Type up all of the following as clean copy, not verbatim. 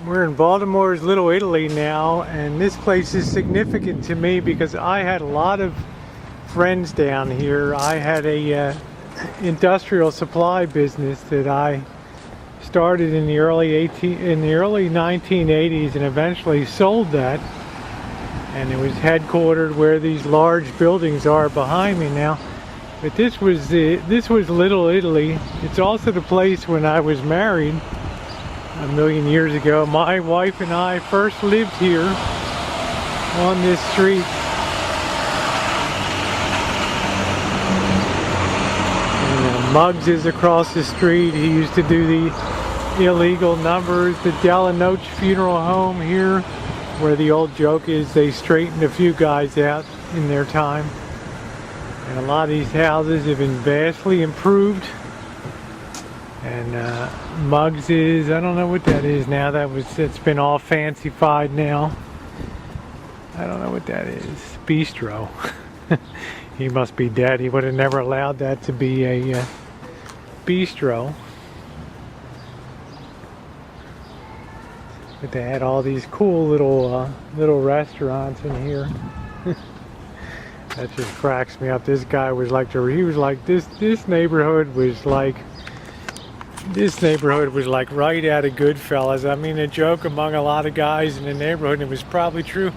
We're in Baltimore's Little Italy now, and this place is significant to me because I had a lot of friends down here. I had a industrial supply business that I started in the early 1980s and eventually sold that. And it was headquartered where these large buildings are behind me now. But this was Little Italy. It's also the place when I was married a million years ago. My wife and I first lived here on this street. And Muggs is across the street. He used to do the illegal numbers. The Della Noche Funeral Home here, where the old joke is they straightened a few guys out in their time. And a lot of these houses have been vastly improved. And Muggs is, I don't know what that is now. It's been all fancified now. I don't know what that is. Bistro. He must be dead. He would have never allowed that to be a bistro. But they had all these cool little restaurants in here. That just cracks me up. This guy was like, this neighborhood was like right out of Goodfellas. I mean, a joke among a lot of guys in the neighborhood, and it was probably true.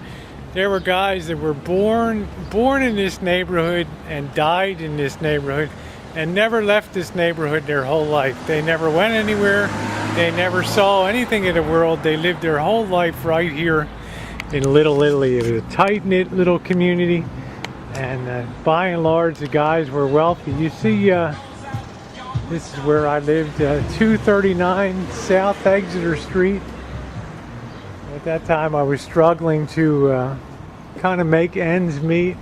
There were guys that were born in this neighborhood and died in this neighborhood and never left this neighborhood their whole life. They never went anywhere. They never saw anything in the world. They lived their whole life right here in Little Italy. It was a tight-knit little community, and by and large, the guys were wealthy. You see, this is where I lived, 239 South Exeter Street. At that time, I was struggling to kind of make ends meet.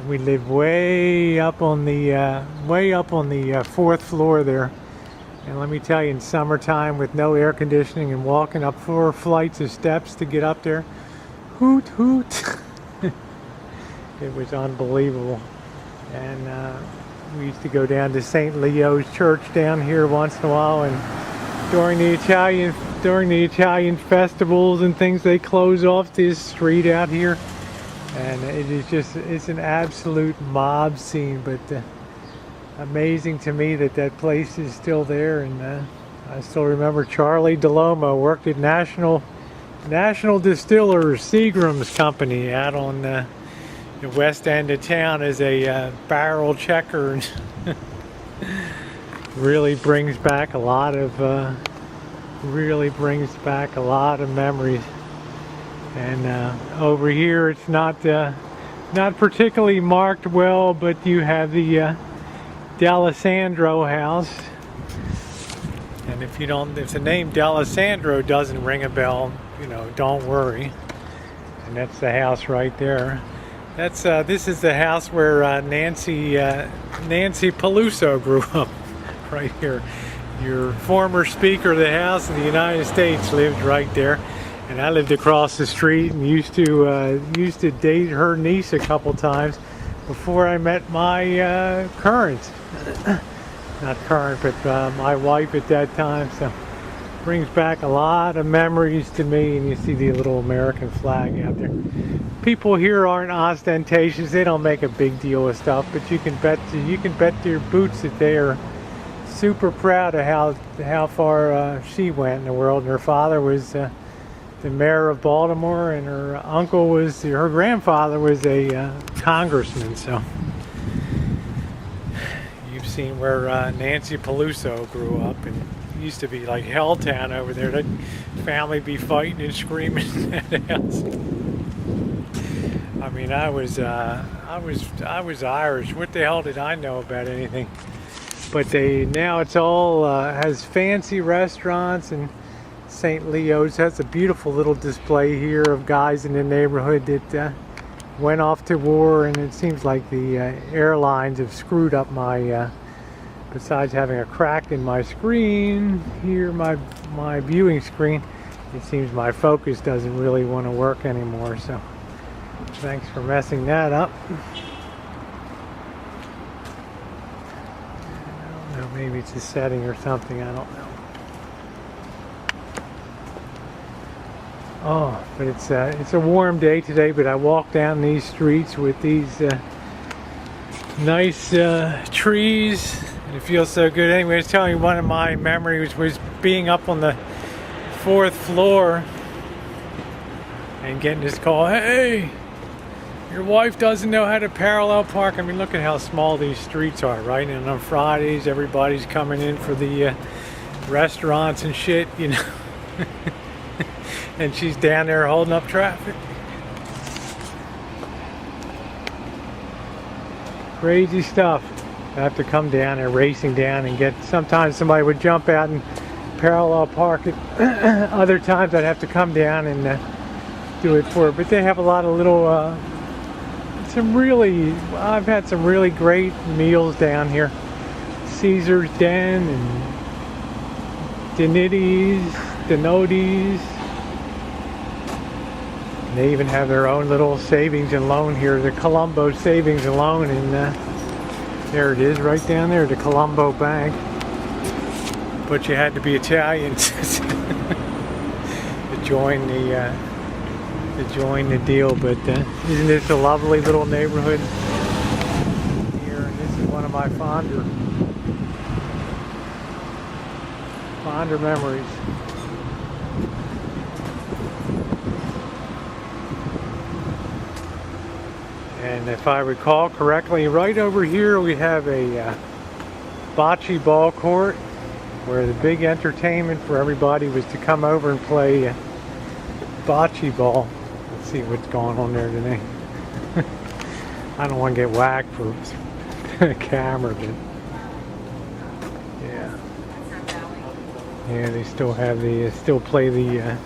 We lived way up on the fourth floor there. And let me tell you, in summertime with no air conditioning and walking up 4 flights of steps to get up there, hoot hoot. It was unbelievable. And we used to go down to St. Leo's Church down here once in a while, and during the Italian festivals and things, they close off this street out here, and it's an absolute mob scene. But amazing to me that place is still there, and I still remember Charlie DeLoma worked at National Distillers Seagram's company out on the west end of town as a barrel checker, and really brings back a lot of memories. And over here, it's not particularly marked well, but you have the D'Alessandro house. And if the name D'Alessandro doesn't ring a bell, don't worry. And that's the house right there. This is the house where Nancy Peluso grew up, right here. Your former Speaker of the House of the United States lived right there, and I lived across the street and used to date her niece a couple times before I met my my wife at that time. So brings back a lot of memories to me. And you see the little American flag out there. People here aren't ostentatious. They don't make a big deal of stuff, but you can bet your boots that they are super proud of how far she went in the world. And her father was the mayor of Baltimore, and her grandfather was a congressman. So you've seen where Nancy Peluso grew up, and it used to be like Helltown over there. The family be fighting and screaming in that house. I mean, I was Irish. What the hell did I know about anything? But now it's all has fancy restaurants, and St. Leo's has a beautiful little display here of guys in the neighborhood that went off to war, and it seems like the airlines have screwed up my. Besides having a crack in my screen here, my viewing screen, it seems my focus doesn't really want to work anymore. So thanks for messing that up. I don't know, maybe it's a setting or something, I don't know. Oh, but it's a warm day today, but I walk down these streets with these nice trees, and it feels so good. Anyway, I was telling you one of my memories was being up on the 4th floor and getting this call, "Hey, your wife doesn't know how to parallel park." I mean, look at how small these streets are, right? And on Fridays, everybody's coming in for the restaurants and shit, you know. And she's down there holding up traffic. Crazy stuff. I have to come down there, racing down and get, sometimes somebody would jump out and parallel park it. Other times I'd have to come down and do it for her. But they have a lot of little, I've had some really great meals down here. Caesar's Den and Denotes. They even have their own little savings and loan here, the Colombo Savings and Loan, and there it is, right down there, the Colombo Bank. But you had to be Italian to join the deal. But isn't this a lovely little neighborhood here? And this is one of my fonder memories. And if I recall correctly, right over here we have a bocce ball court where the big entertainment for everybody was to come over and play bocce ball. Let's see what's going on there today. I don't want to get whacked for the camera, but yeah, they still have still play the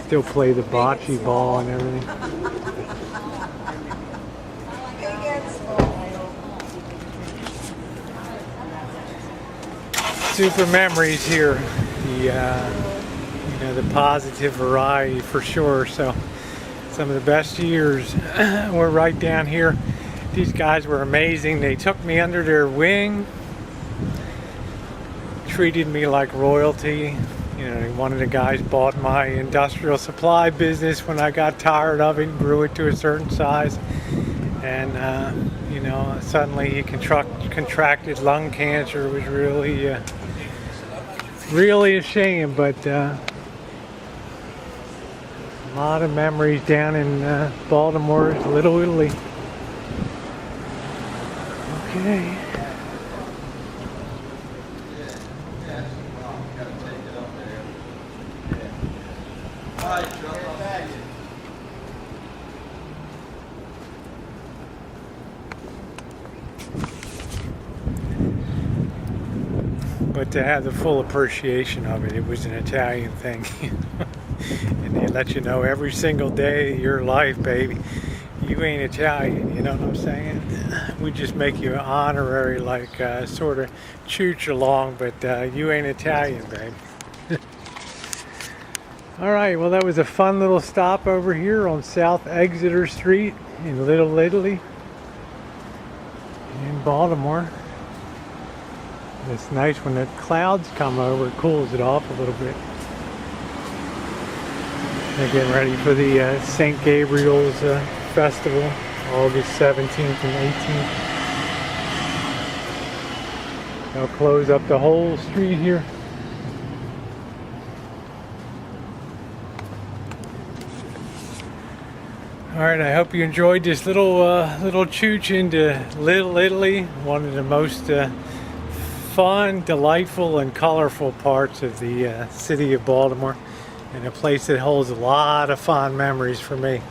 bocce ball and everything. Super memories here, the positive variety for sure. So some of the best years were right down here. These guys were amazing. They took me under their wing, treated me like royalty. You know, one of the guys bought my industrial supply business when I got tired of it, grew it to a certain size, and suddenly he contracted lung cancer. It was really a shame, but a lot of memories down in Baltimore's Little Italy. Okay. But to have the full appreciation of it, it was an Italian thing. And they let you know every single day of your life, baby, you ain't Italian, you know what I'm saying? We just make you honorary, like sort of chooch along, but you ain't Italian, babe. Alright, well that was a fun little stop over here on South Exeter Street in Little Italy in Baltimore. It's nice when the clouds come over, it cools it off a little bit. They're getting ready for the St. Gabriel's Festival, August 17th and 18th. They'll close up the whole street here. Alright, I hope you enjoyed this little chooch into Little Italy, one of the most fun, delightful, and colorful parts of the city of Baltimore, and a place that holds a lot of fond memories for me.